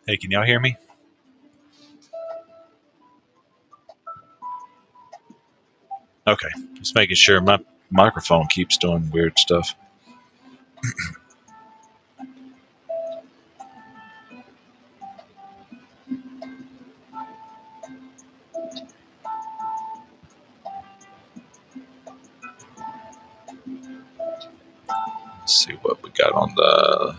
Hey, can y'all hear me? Okay, just making sure my microphone keeps doing weird stuff. Let's see what we got on the.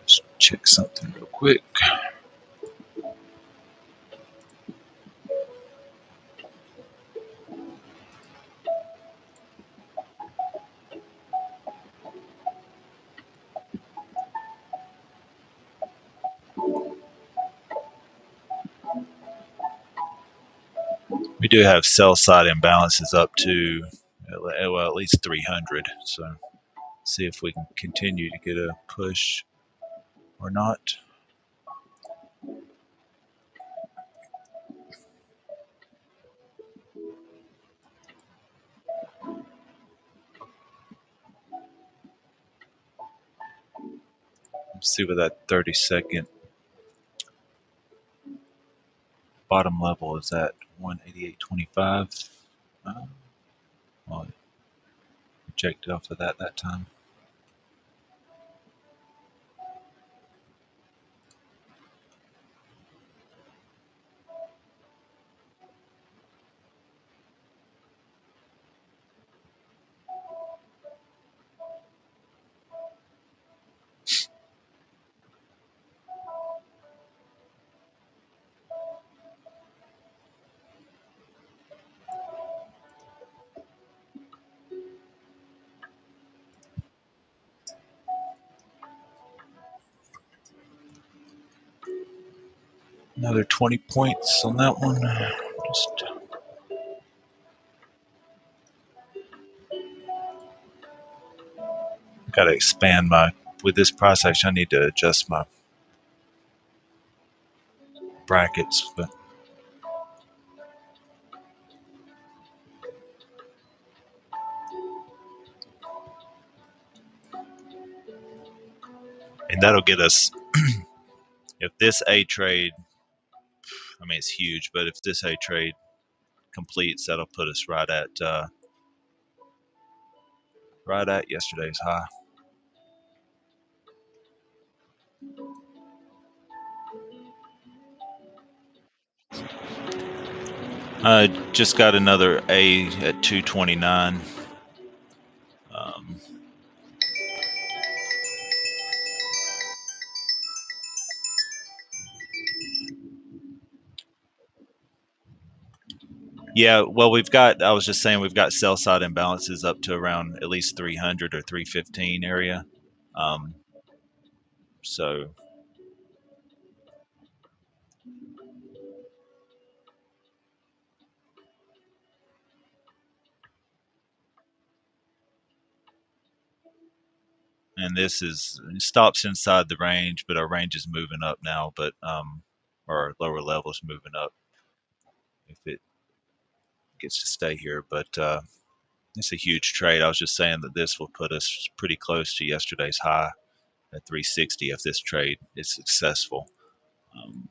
Let's check something real quick. We do have sell side imbalances up to well at least 300. So see if we can continue to get a push or not. Let's see what that 30-second bottom level is at. 188.25. Well, rejected off of that time. Another 20 points on that one. Just got to expand my. With this price action, I need to adjust my brackets, but and that'll get us. If this A trade, I mean it's huge, but if this A trade completes, that'll put us right at yesterday's high. I just got another A at 229. Um, yeah, well, we've got. I was just saying we've got sell side imbalances up to around at least 300 or 315 area. Um, so, and this is it stops inside the range, but our range is moving up now. But our lower levels moving up if it gets to stay here. But it's a huge trade. I was just saying that this will put us pretty close to yesterday's high at 360 if this trade is successful. Um,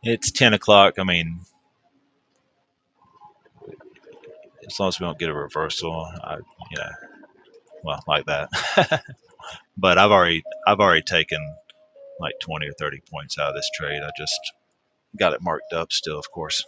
it's 10 o'clock. I mean, as long as we don't get a reversal, yeah, well, like that. But I've already taken like 20 or 30 points out of this trade. I just got it marked up still, of course.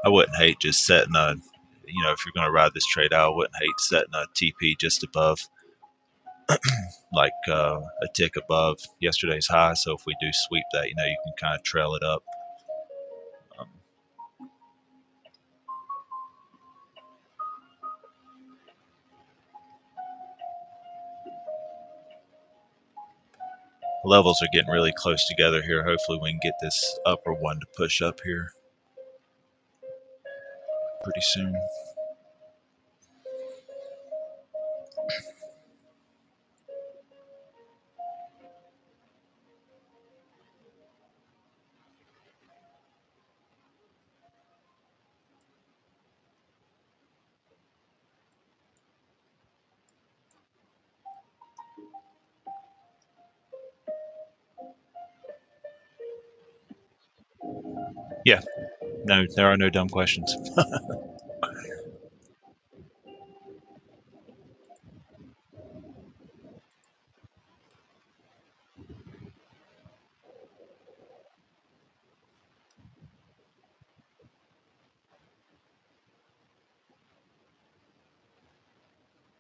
I wouldn't hate just setting if you're going to ride this trade out, I wouldn't hate setting a TP just above, like a tick above yesterday's high. So if we do sweep that, you can kind of trail it up. Um, Levels are getting really close together here. Hopefully we can get this upper one to push up here pretty soon. Yeah, no, there are no dumb questions.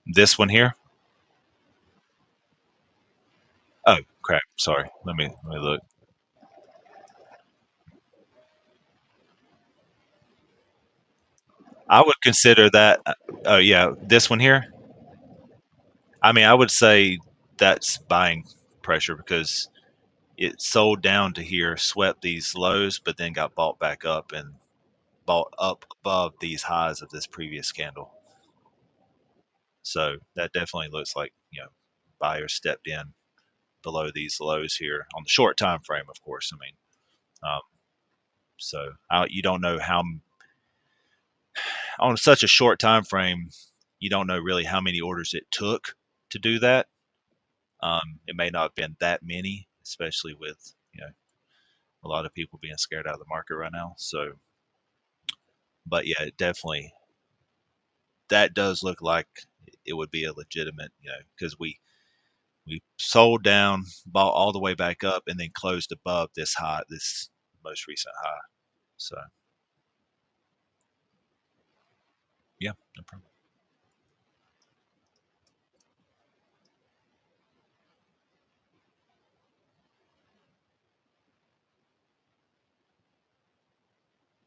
This one here? Oh, crap. Sorry. Let me look. I would consider that. Oh, yeah, this one here. I mean, I would say that's buying pressure because it sold down to here, swept these lows, but then got bought back up and bought up above these highs of this previous candle. So that definitely looks like buyers stepped in below these lows here on the short time frame. Of course, I mean, um, you don't know how on such a short time frame, you don't know really how many orders it took to do that. It may not have been that many, especially with a lot of people being scared out of the market right now. So, but yeah, it definitely that does look like it would be a legitimate, because we sold down, bought all the way back up, and then closed above this high, this most recent high. So yeah, no problem.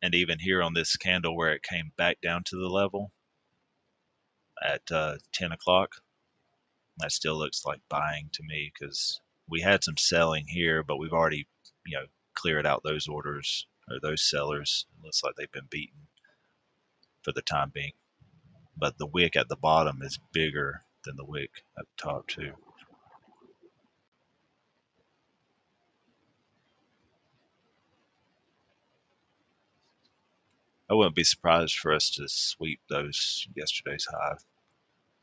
And even here on this candle where it came back down to the level at 10 o'clock, that still looks like buying to me because we had some selling here, but we've already, cleared out those orders or those sellers. It looks like they've been beaten for the time being. But the wick at the bottom is bigger than the wick at the top too. I wouldn't be surprised for us to sweep those yesterday's high.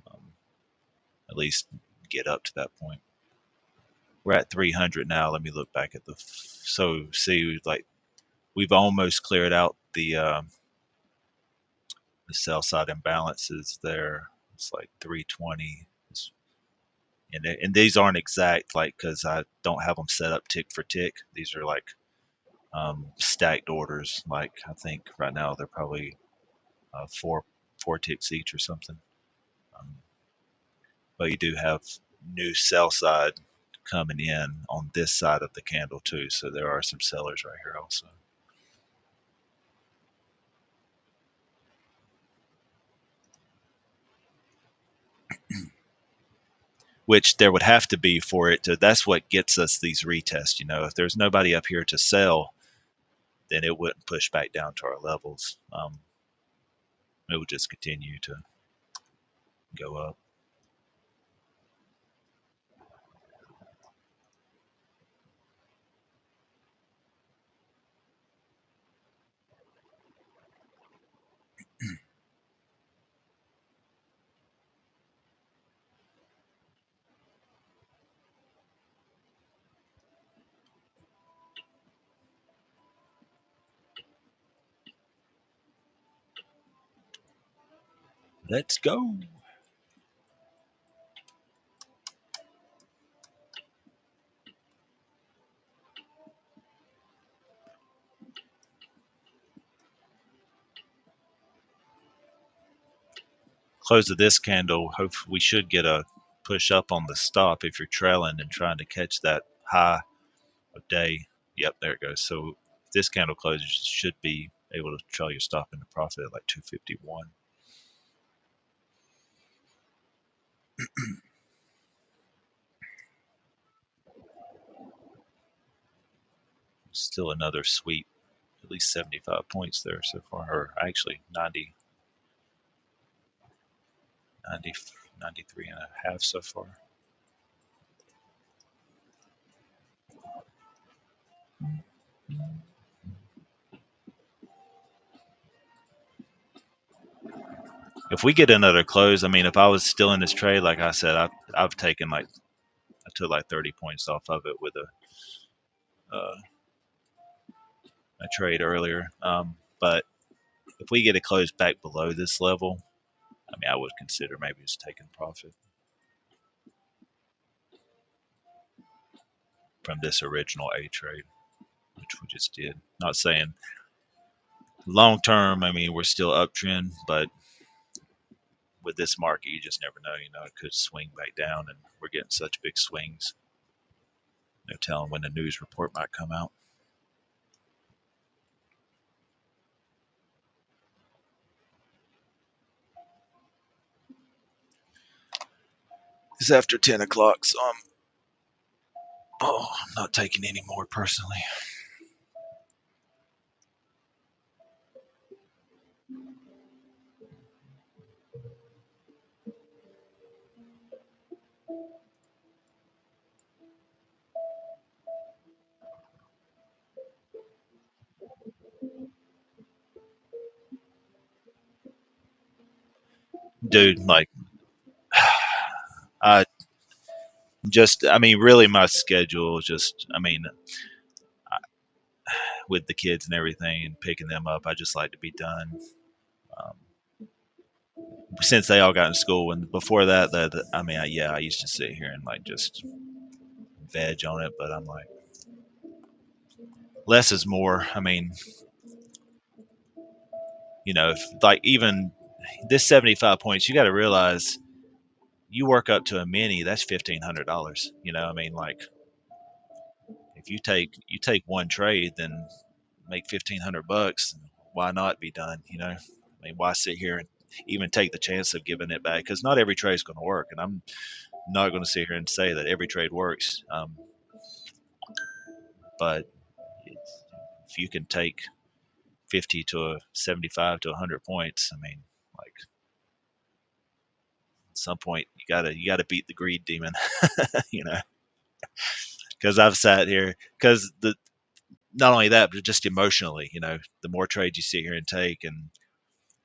Um, at least get up to that point. We're at 300 now. Let me look back at so see like we've almost cleared out the sell side imbalances there. It's like 320. And these aren't exact, like, because I don't have them set up tick for tick. These are like stacked orders. Like I think right now they're probably four ticks each or something. Um, but you do have new sell side coming in on this side of the candle too. So there are some sellers right here also. Which there would have to be for it to. That's what gets us these retests. If there's nobody up here to sell, then it wouldn't push back down to our levels. It would just continue to go up. Let's go. Close of this candle. Hope we should get a push up on the stop if you're trailing and trying to catch that high of day. Yep, there it goes. So if this candle closes, you should be able to trail your stop into profit at like 251. Still another sweep, at least 75 points there so far, or actually 90, 90, 93 and a half so far. If we get another close, I mean, if I was still in this trade, like I said, I've taken like I took like 30 points off of it with a trade earlier. But if we get it closed back below this level, I mean, I would consider maybe just taking profit from this original A trade, which we just did. Not saying long term, I mean, we're still uptrend, but with this market, you just never know. You know, it could swing back down, and we're getting such big swings. No telling when the news report might come out. It's after 10 o'clock, so I'm not taking any more personally. Dude, like, I I mean, really, my schedule is just, I mean, with the kids and everything and picking them up, I just like to be done. Um, since they all got in school, and before that, I mean, yeah, I used to sit here and like just veg on it, but I'm like, less is more. I mean, you know, if like even this 75 points, you got to realize you work up to a mini, that's $1,500. You know, I mean, like if you take one trade, then make 1,500 bucks. Why not be done? You know, I mean, why sit here and even take the chance of giving it back? Because not every trade is going to work, and I'm not going to sit here and say that every trade works. But if you can take 50 to 75 to 100 points, I mean, like at some point you gotta beat the greed demon, you know. Because I've sat here because the not only that, but just emotionally, you know, the more trades you sit here and take, and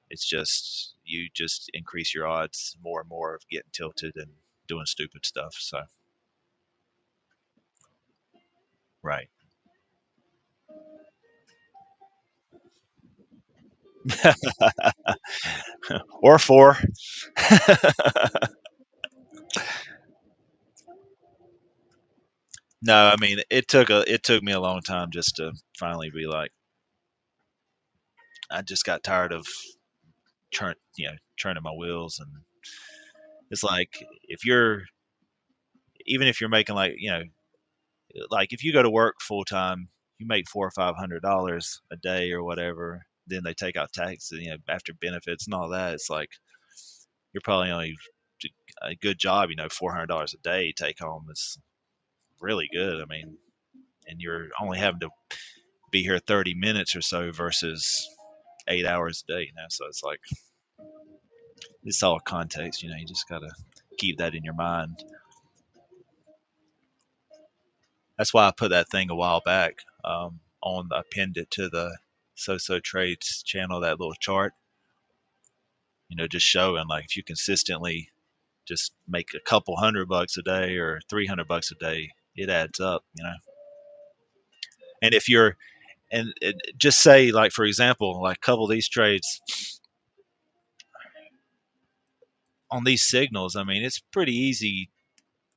it's just you just increase your odds more and more of getting tilted and doing stupid stuff. So right. Or four. No, I mean it took me a long time just to finally be like I just got tired of turning my wheels, and it's like if you're even if you're making like like if you go to work full time, you make $400 or $500 a day or whatever. Then they take out taxes, after benefits and all that. It's like you're probably only a good job, $400 a day take home is really good. I mean, and you're only having to be here 30 minutes or so versus 8 hours a day. So it's like it's all context. You just gotta keep that in your mind. That's why I put that thing a while back on. I pinned it to the Soso Trades channel, that little chart. Just showing like if you consistently just make a couple $100 a day or $300 a day, it adds up. And if you're and just say like for example, like couple of these trades, on these signals, I mean, it's pretty easy.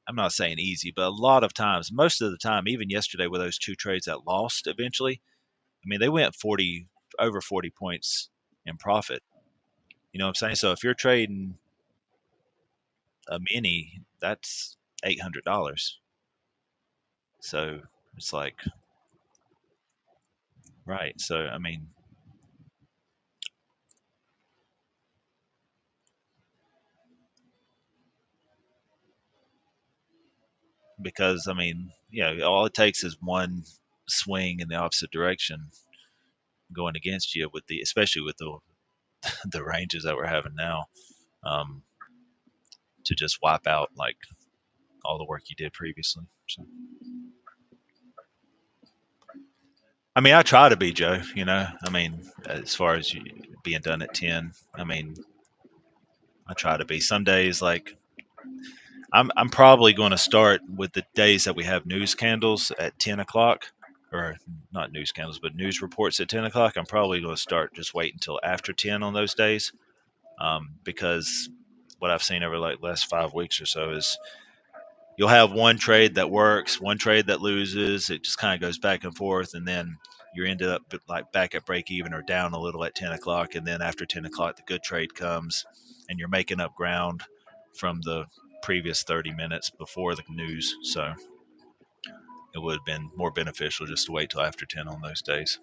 I'm not saying easy, but a lot of times, most of the time, even yesterday with those two trades that lost eventually, I mean, they went 40 over 40 points in profit. You know what I'm saying? So if you're trading a mini, that's $800. So it's like, right. So, I mean, because, I mean, all it takes is one swing in the opposite direction going against you with especially with the ranges that we're having now, um, to just wipe out like all the work you did previously. So, I mean, I try to be Joe. I mean, as far as being done at 10, I mean, I try to be. Some days, like I'm probably going to start with the days that we have news candles at 10 o'clock, or not news candles, but news reports at 10 o'clock. I'm probably going to start just wait until after 10 on those days, because what I've seen over like last 5 weeks or so is you'll have one trade that works, one trade that loses. It just kind of goes back and forth, and then you ended up like back at break even or down a little at 10 o'clock, and then after 10 o'clock, the good trade comes, and you're making up ground from the previous 30 minutes before the news. So it would have been more beneficial just to wait till after 10 on those days.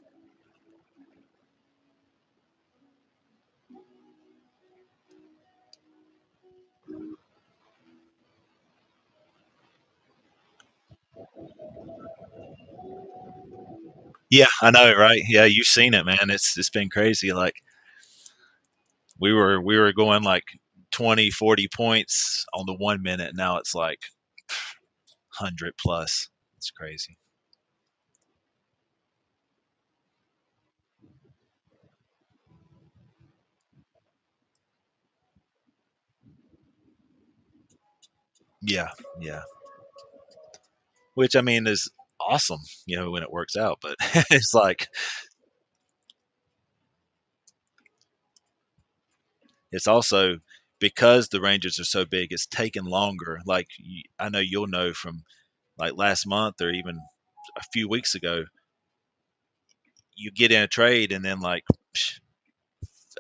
Yeah, I know, right? Yeah, you've seen it, man. It's been crazy. Like we were going like 20, 40 points on the 1 minute. Now it's like 100 plus. It's crazy. Yeah, yeah. Which I mean is awesome, when it works out. But it's like it's also because the ranges are so big, it's taken longer. Like I know you'll know from like last month or even a few weeks ago, you get in a trade and then like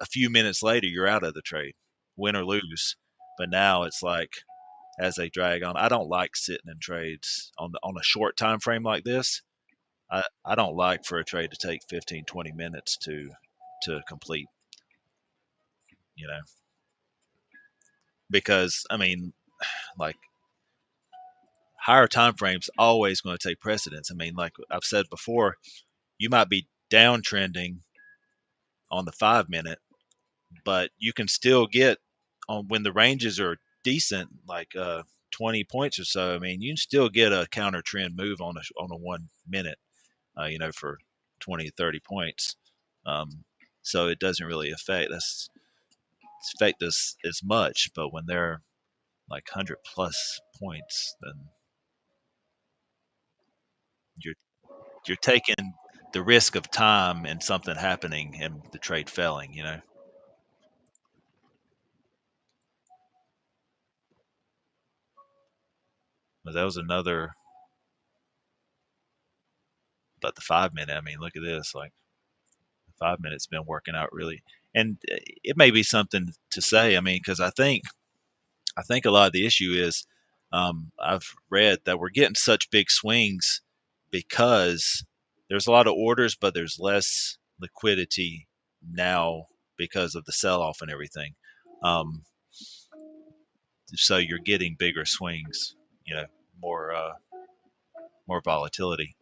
a few minutes later you're out of the trade, win or lose. But now it's like as they drag on. I don't like sitting in trades on a short time frame like this. I don't like for a trade to take 15, 20 minutes to complete, you know, because I mean, like higher time frames always going to take precedence. I mean, like I've said before, you might be downtrending on the 5 minute, but you can still get on when the ranges are decent, like 20 points or so. I mean, you can still get a counter trend move on a 1 minute, for 20, 30 points. So it doesn't really affect us as much. But when they're like 100 plus points, then you're you're taking the risk of time and something happening and the trade failing. But that was another. But the 5 minute, I mean, look at this. Like the 5 minutes been working out really, and it may be something to say. I mean, because I think a lot of the issue is I've read that we're getting such big swings because there's a lot of orders, but there's less liquidity now because of the sell off and everything. Um, so you're getting bigger swings, you know, more more volatility.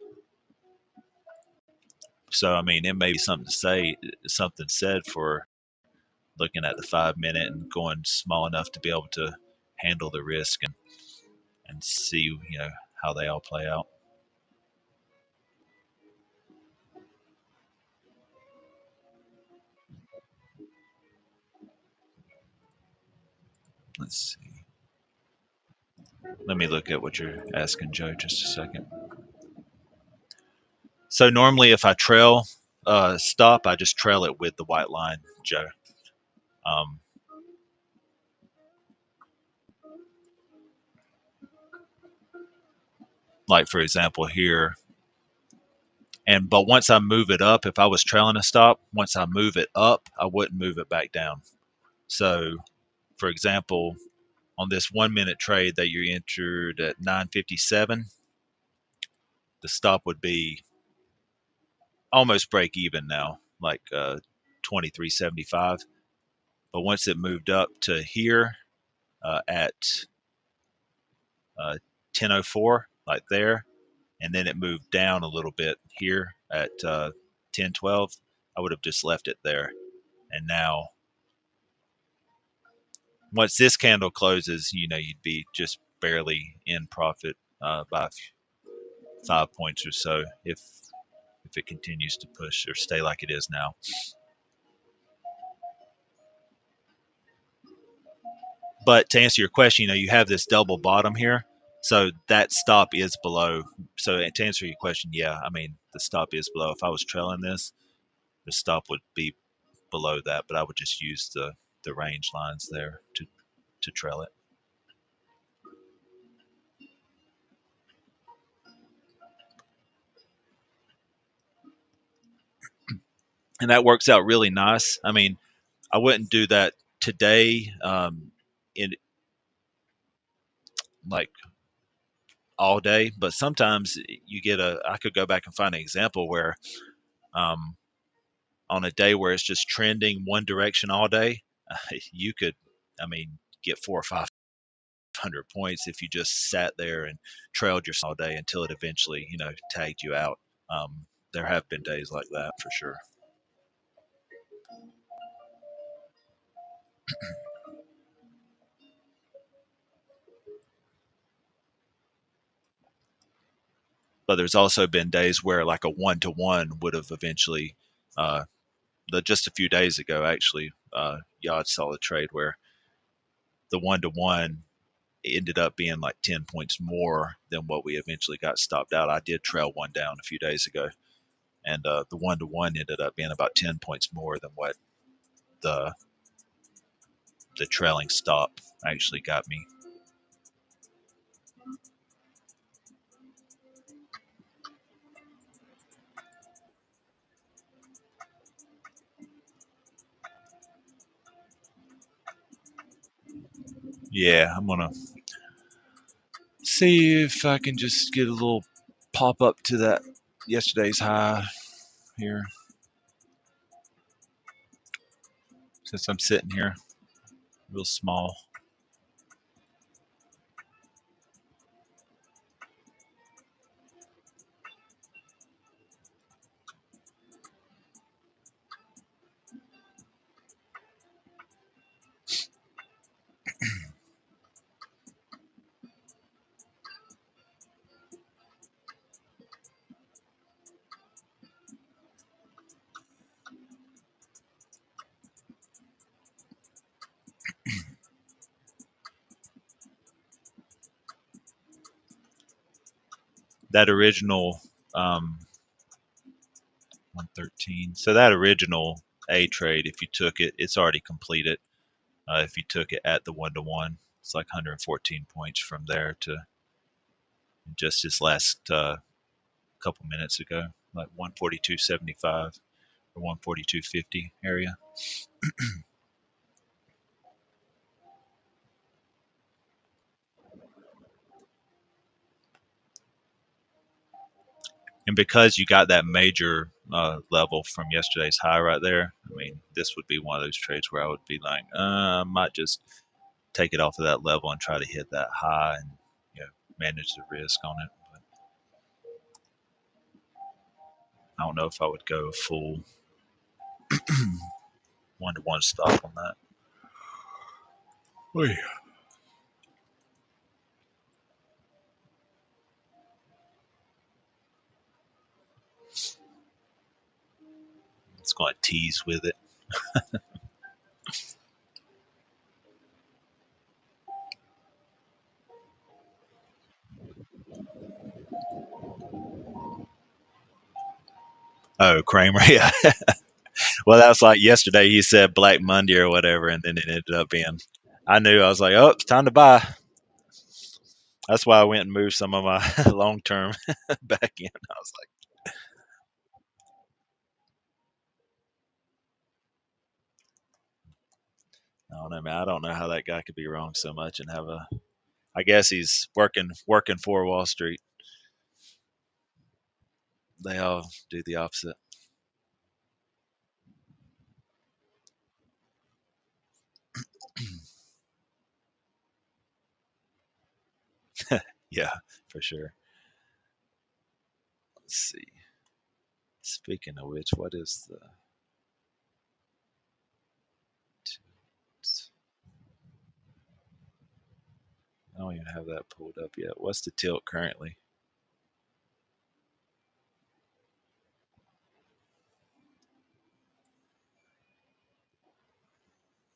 So I mean, it may be something said for looking at the 5 minute and going small enough to be able to handle the risk and see how they all play out. Let's see. Let me look at what you're asking, Joe, just a second. So normally, if I trail stop, I just trail it with the white line, Joe. Um, like for example here. And but once I move it up, if I was trailing a stop, once I move it up, I wouldn't move it back down. So, for example, on this 1 minute trade that you entered at 9:57, the stop would be almost break even now, like 23.75. But once it moved up to here at 10:04, like there, and then it moved down a little bit here at 10:12, I would have just left it there. And now, once this candle closes, you'd be just barely in profit by 5 points or so if it continues to push or stay like it is now. But to answer your question, you have this double bottom here, so that stop is below. So to answer your question, yeah, I mean the stop is below. If I was trailing this, the stop would be below that, but I would just use the range lines there to trail it. And that works out really nice. I mean, I wouldn't do that today, in like all day, but sometimes you get a. I could go back and find an example where, um, on a day where it's just trending one direction all day, you could, I mean, get 400 or 500 points if you just sat there and trailed your all day until it eventually, tagged you out. There have been days like that for sure. But there's also been days where like a 1-to-1 would have eventually, uh, just a few days ago actually, Yod saw a trade where the 1-to-1 ended up being like 10 points more than what we eventually got stopped out. I did trail one down a few days ago, and the 1-to-1 ended up being about 10 points more than what the the trailing stop actually got me. Yeah, I'm gonna see if I can just get a little pop up to that yesterday's high here, since I'm sitting here real small. That original, 113. So that original A trade, if you took it, it's already completed. If you took it at the 1-to-1, it's like 114 points from there to just this last couple minutes ago, like 142.75 or 142.50 area. And because you got that major level from yesterday's high right there, I mean, this would be one of those trades where I would be like, I might just take it off of that level and try to hit that high and you know manage the risk on it. But I don't know if I would go full 1-to-1 stop on that. Oy. It's going to tease with it. Oh, Kramer, yeah. Well, that was like yesterday. He said Black Monday or whatever, and then it ended up being. I knew. I was like, oh, it's time to buy. That's why I went and moved some of my long term back in. I was like, I don't know, man. I don't know how that guy could be wrong so much and have a. I guess he's working for Wall Street. They all do the opposite. Yeah, for sure. Let's see. Speaking of which, what is the? I don't even have that pulled up yet. What's the tilt currently?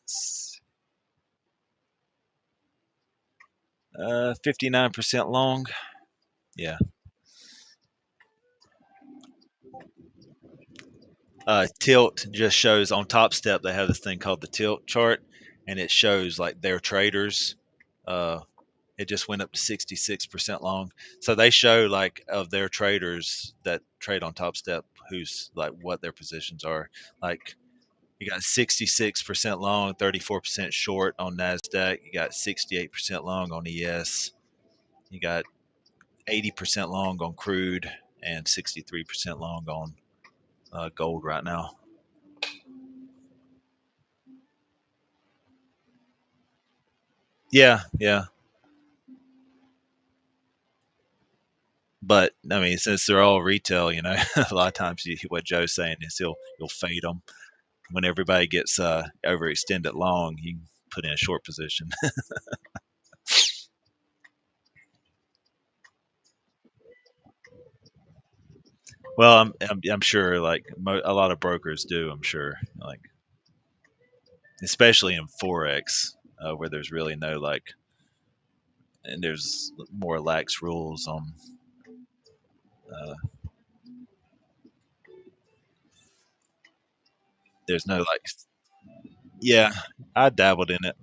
It's, 59% long. Yeah. Tilt just shows on Top Step. They have this thing called the tilt chart, and it shows like their traders. Uh, it just went up to 66% long. So they show like of their traders that trade on Top Step, who's like what their positions are. Like you got 66% long, 34% short on Nasdaq. You got 68% long on ES. You got 80% long on crude and 63% long on gold right now. Yeah, yeah. But I mean, since they're all retail, a lot of times what Joe's saying is you'll fade them when everybody gets overextended long. You can put in a short position. Well, I'm sure like a lot of brokers do. I'm sure, like especially in forex, where there's really no like, and there's more lax rules on. Uh, there's no like, yeah, I dabbled in it.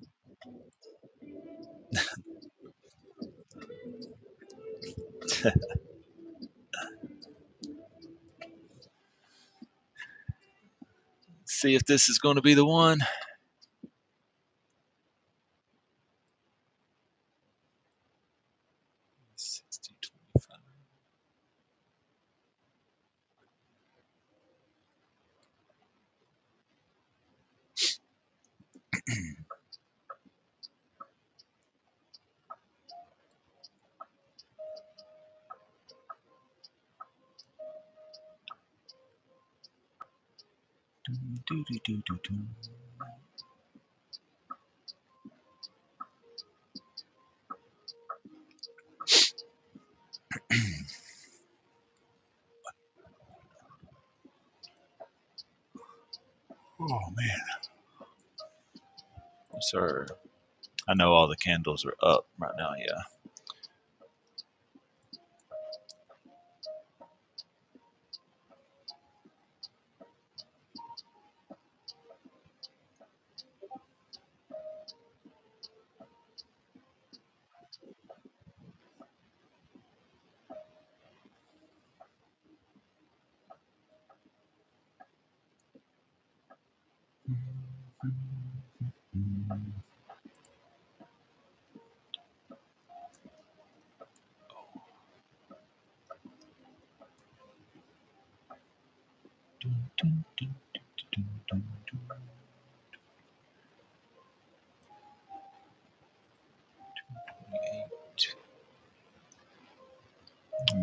See if this is going to be the one. 60, 25. Do, do, do, do, do. Oh man, sir. I know all the candles are up right now. Yeah.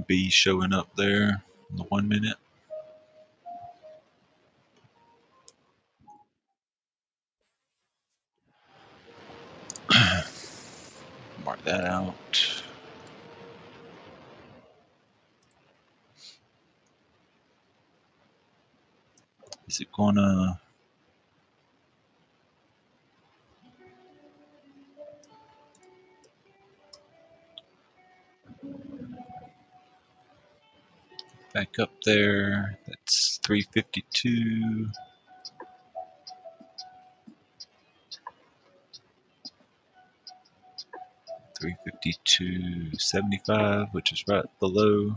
B showing up there in the 1 minute. Mark that out. Is it gonna back up there? That's 352. 352.75, which is right below.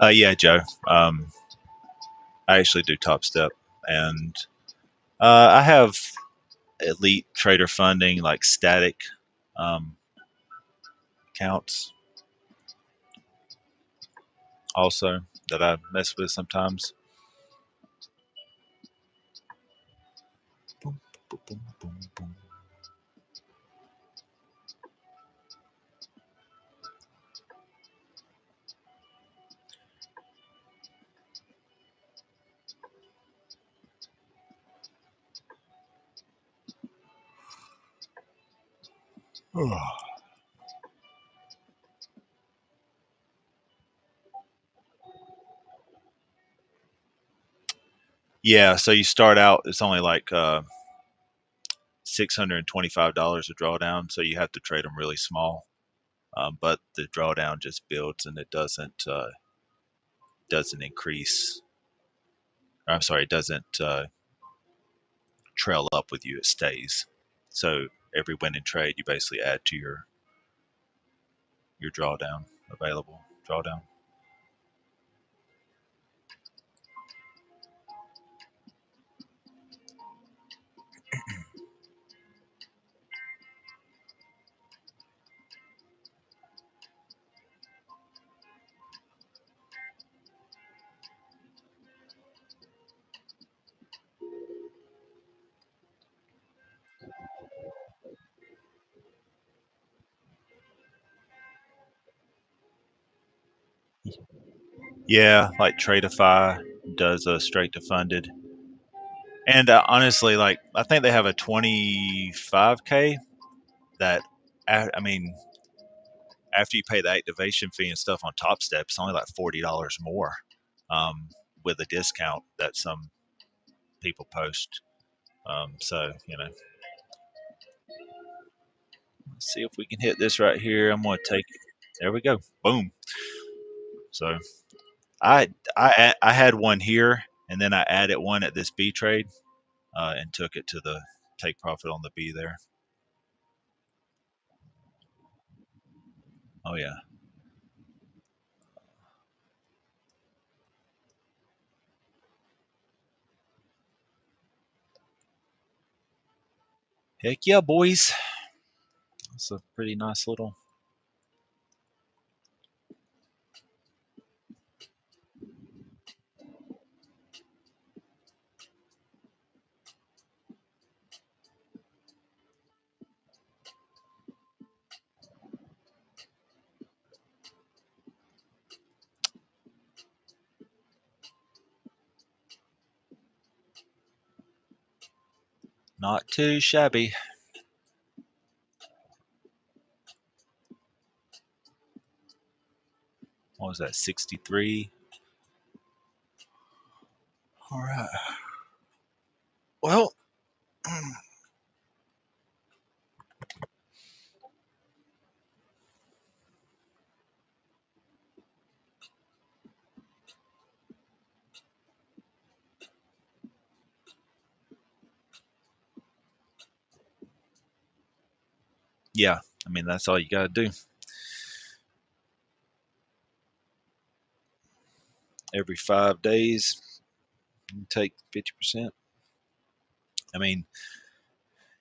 Yeah, Joe. I actually do Top Step, and I have elite trader funding, like static um, accounts also that I mess with sometimes. Boom, boom, boom, boom, boom. Yeah, so you start out, it's only like $625 a drawdown, so you have to trade them really small. But the drawdown just builds and it doesn't increase. I'm sorry, it doesn't trail up with you. It stays. So every winning trade, you basically add to your drawdown, available drawdown. Yeah, like Tradeify does a straight to funded, and honestly, like I think they have a 25K that, I mean, after you pay the activation fee and stuff on Top Step, it's only like $40 more, um, with a discount that some people post. So let's see if we can hit this right here. I'm going to take. There we go. Boom. So I had one here, and then I added one at this B trade, and took it to the take profit on the B there. Oh yeah. Heck yeah, boys. That's a pretty nice little. Not too shabby. What was that? 63. All right. Well, yeah. I mean, that's all you got to do. Every 5 days, you take 50%. I mean,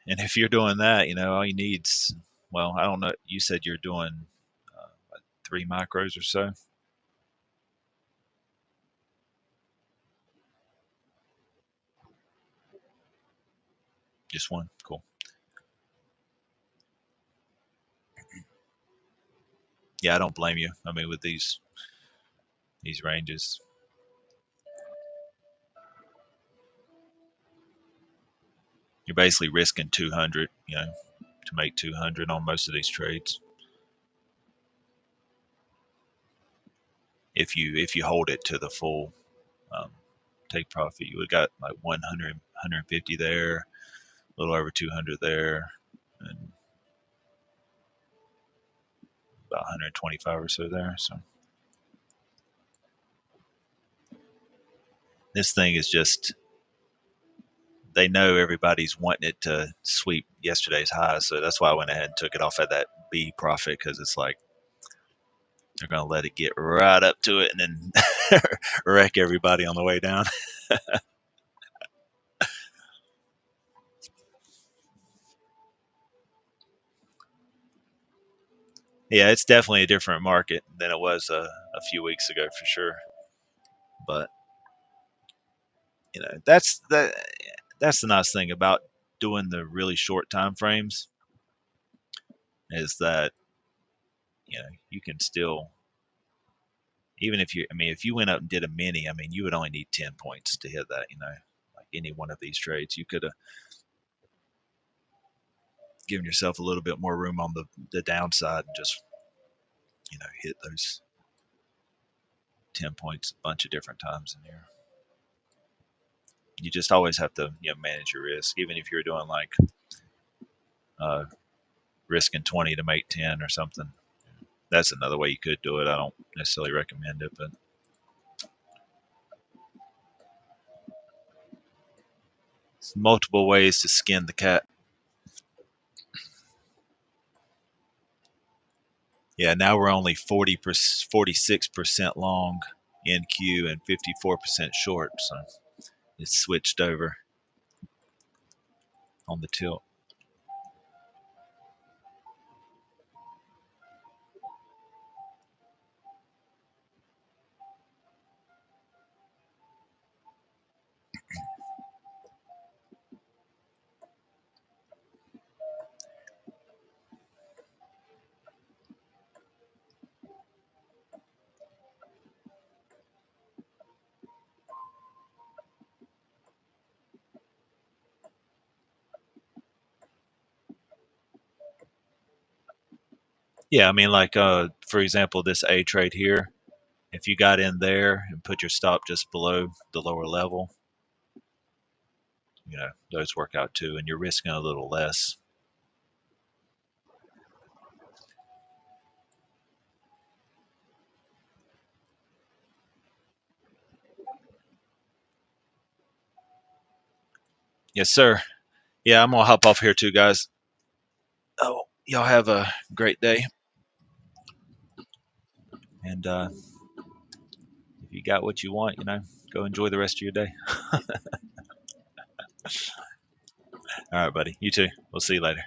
and if you're doing that, all you need's, well, I don't know. You said you're doing what, 3 micros or so. Just one. Cool. Yeah, I don't blame you. I mean, with these ranges, you're basically risking 200, to make 200 on most of these trades. If you hold it to the full um, take profit, you would have got like 100, 150 there, a little over 200 there, and about 125 or so there. So This thing is just, they know everybody's wanting it to sweep yesterday's high, so that's why I went ahead and took it off at that B profit, because it's like they're going to let it get right up to it and then wreck everybody on the way down. Yeah, it's definitely a different market than it was a few weeks ago for sure. But that's the nice thing about doing the really short time frames, is that you can still, even if you, I mean, if you went up and did a mini, I mean, you would only need 10 points to hit that. Like any one of these trades, you could have given yourself a little bit more room on the downside and just hit those 10 points a bunch of different times in here. You just always have to manage your risk, even if you're doing like uh, risking 20 to make 10 or something. That's another way you could do it. I don't necessarily recommend it, but it's multiple ways to skin the cat. Yeah, now we're only 46% long NQ and 54% short, so it's switched over on the tilt. Yeah, I mean, like for example, this A trade here. If you got in there and put your stop just below the lower level, those work out too, and you're risking a little less. Yes, sir. Yeah, I'm gonna hop off here too, guys. Oh, y'all have a great day, and if you got what you want, go enjoy the rest of your day. All right, buddy. You too. We'll see you later.